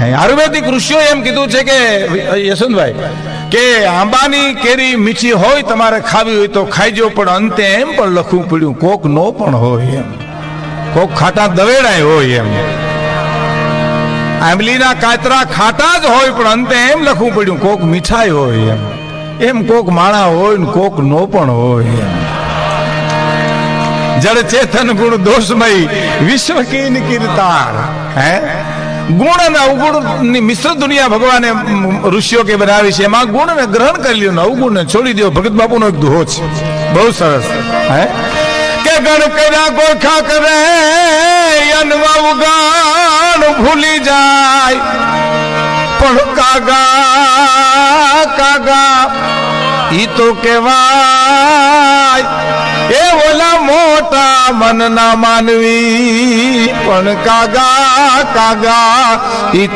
આયુર્વેદિક ઋષિઓ એમ કીધું છે કે યશવંતભાઈ કે આંબાની કેરી મીઠી હોય, તમારે ખાવી હોય તો ખાઈજો, પણ અંતે એમ પણ લખવું પડ્યું કોક નો પણ હોય એમ, કોક ખાટા દવેડાય હોય એમ. આંબલીના કાતરા ખાટા જ હોય પણ અંતે એમ લખવું પડ્યું કોક મીઠાઈ હોય એમ. એમ કોક માણા હોય ને કોક નો પણ હોય એમ. જડ ચેતન ગુણ દોષમય વિશ્વ કીન કીર્તાર. હે ગુણ અને અવગુણ ની મિશ્ર દુનિયા ભગવાને ઋષિઓ કે બનાવી છે. એમાં ગુણ ને ગ્રહણ કરી લ્યો ને અવગુણ ને છોડી દો. ભગત બાપુ નો એક દુહો છે, બહુ સરસ. હે કે ગણ કર્યા ગોખા કરે અનવા ઉગાણ ભૂલી જાય, પણ કાગા કાગા ઈ તો કેવાય એ ઓલા મોટા મન ના માનવી, પણ કાગા કાગા ઈ